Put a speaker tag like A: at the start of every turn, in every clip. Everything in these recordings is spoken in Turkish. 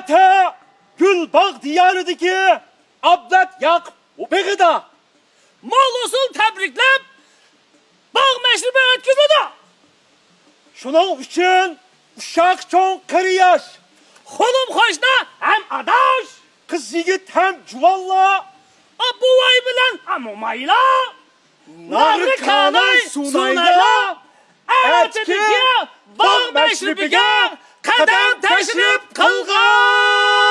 A: Ata Gülbağ diyarıdaki Ablat Yakup Ubeyda
B: Mollosunu tebriklep bağ meşrubu ötküzüdü.
A: Şunun için uşak çoğun kırı yaş.
B: Kolum hoşna hem adaş.
A: Kız yigit hem cuvalla.
B: Bu vay bilen amumayla. Narı kanay sunayla. Ertedeki bağ meşrubiga kadem teşrif kılgay.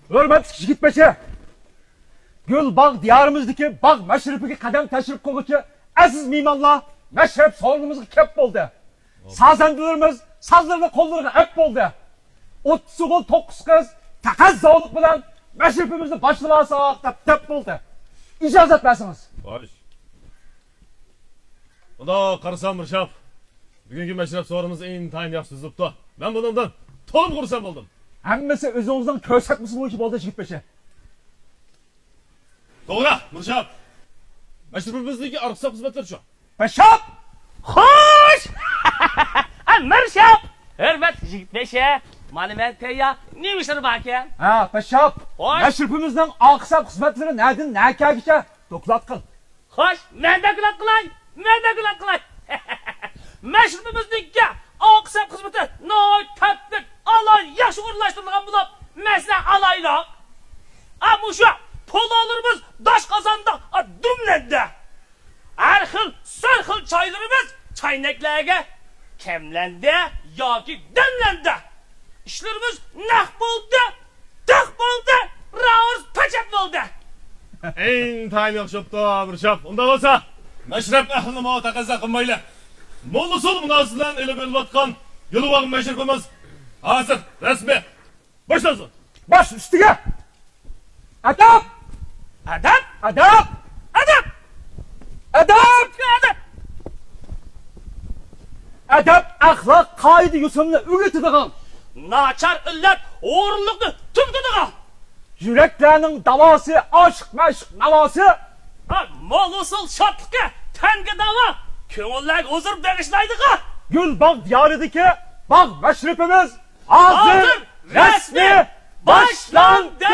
A: Hürmet yigit beşe. Gülbağ diyarımızdaki bağ meşrepiki kadem teşrif koğucu aziz mimanla meşrep sorunumuzga kep oldu. Sazandılarımız sazlarına kollarına hep oldu. 30 oğul 9 kız takaz zavluk bilen meşrepimizni başlamasa ağıqtab tep oldu. İcazet versiniz.
C: Baş. Bunda qarasam Mirshab. Bugungi meşrep sorunumuz intayin yaxshi tuzibdi. Ben bundan to'lib xursand bo'ldim.
A: Hammasi o'zingizdan ko'rsatmasi bo'yicha bo'ldi yigit beşe.
C: To'g'ri, Mirshab. Meşrepimizdagi arqisab xizmatlar shu.
A: Beşap!
B: Hoş! Mirshab! Hürmet yigitleşe. Monumentaya ne işleri bakken?
A: Ha, Beşap.
B: Hoş.
A: Meşrepimizden akısap hizmetleri nereden ne kâgiçe doklat kıl.
B: Hoş, ben de gülat kılay. Meşrubimizdeki aksam kısmeti noy tatlık alay yaşı uğurlaştırılan bulup mesle alayla. Ama şu polalarımız daş kazandı dümlendi. Her hıl sır çaylarımız çaynaklarga kemlendi yoki demlendi. İşlerimiz nah buldu, tık buldu, raurs paçak buldu.
C: Intayin yaxshi bo'pti, Mirshab. Unda bo'lsa, meşrep ahlini taqozo qilmaylar. Molla sol munosibatan elib o'layotgan Gulbağ meşrepimiz hozir rasmiy boshlansin.
A: Baş üstüge! Adap!
B: Adam,
A: Adap!
B: adam,
A: Adap!
B: adam.
A: Adap, ahlak, kaydı yusununu üretidin.
B: Naçar illet uğurluklu tümdüdüğü.
A: Yüreklerinin davası, aşk meşk navası.
B: Molusul şatlıkı tenge dava. Köngüller huzur berişlaydığı.
A: Gülbağ diyarıdaki bağ meşrepimiz hazır, resmi başlandı.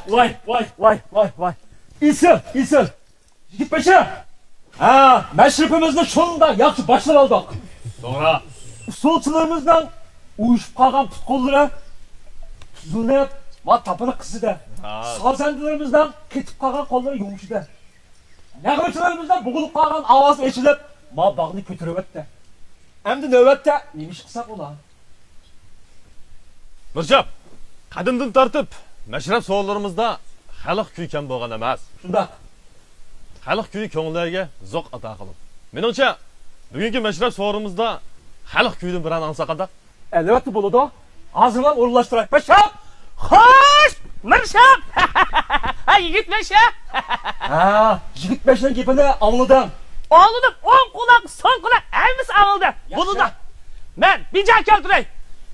A: Vay. İsil. Yigitbaşı. Ha, meşrepimizni şunda yaxshi boshlab oldik.
C: To'g'ri.
A: Usulchilarimizdan uyushib qolgan tutqunlari tuzilib va tapini qizida. Sozandilarimizdan ketib qolgan qo'llari yumushida. Nag'irchilarimizdan bo'g'ilib qolgan ovoz eshilib, ma bog'ni ko'tarib o'tdi. Endi navbatda nima ish qilsak bo'ladi?
C: Mirshab, qadimdan tortib mashrab savollarimizda xalq kuyi kam bo'lgan emas.
A: Shundoq.
C: Xalq kuyi ko'ngillarga zoq ato qilib. Menimcha, bugungi mashrab savolimizda xalq kuyidan birini olsak qanday?
A: Albatta bo'ladi. Hozirdan o'rinlashtiraylik. Bashab.
B: Xo'sh, Mirshab. Yigitbashi.
A: Ha, Yigitbashning gapini angladim.
B: Oğlum on kulak son kulak elimiz alındı. Bunu da ben bir can keltiray.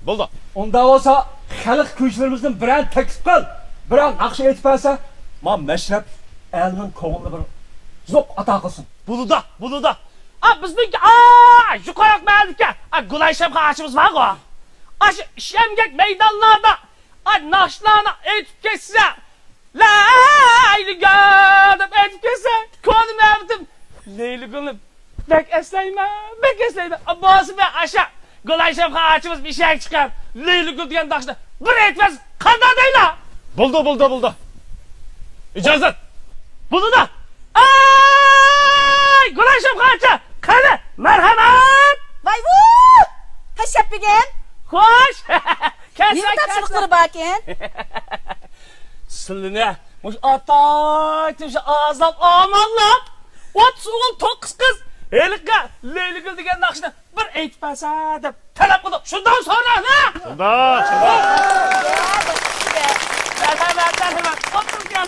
C: Bo'ldi.
A: Unda bo'lsa, xalq kuychilarimizdan birini taklif qil. Biron naqsh aytib bersa, men mashrab elning ko'nglini bir zo'q ato qilsin.
B: Bunu da. Bizdeki yukarı merdike. Gulayşem karşımız var o. Şemgek meydanlarda. Naşlarına etip geçse. Leyli gördüm etip geçse. Konum evdim. Leyli gülüm. Bek esleyme. Bazı ben aşağı. Gulayşem karşımız bir şey çıkar. Leyli gül diyen taşla. Bir etmez. Kandan değil ha.
C: Bo'ldi. İcazet.
B: Bunu da. Gulayşem karşı. Kanı. Merhamet.
D: Vay vuuu! Haşap begin.
B: Hoş.
D: Nima topshiriqlari bor ekan?
B: Sizlarni mush ataytib shu azab amanlab 30 o'g'il 9 qiz Elga Leyligül degan naqshni bir aytib bersa deb talab qildi. Shundan sonra ha?
C: Shunda.
B: Marhamat. O'tirgan.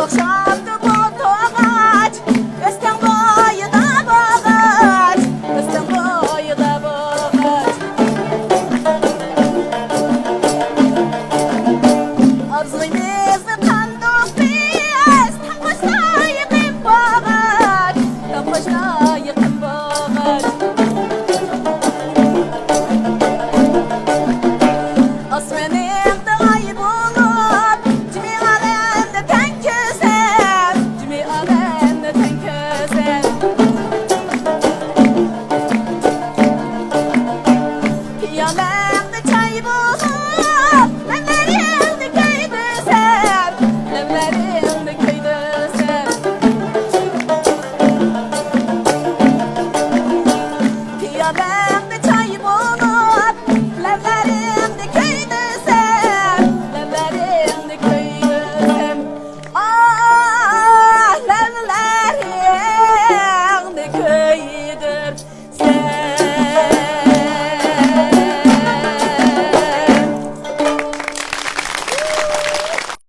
D: Okşamdı bu toğaç, üstün boyu da boğaç, üstün boyu da boğaç. Arzuyumuzu tanıdık biz, tam başına yıkım boğaç, tam başına yıkım boğaç. Asmenimde ay bulup, cimi alemde ten közem, cimi alemde ten közem. Piyalemde çay bulup, lemlerimde köy düzem, lemlerimde köy düzem. Piyalemde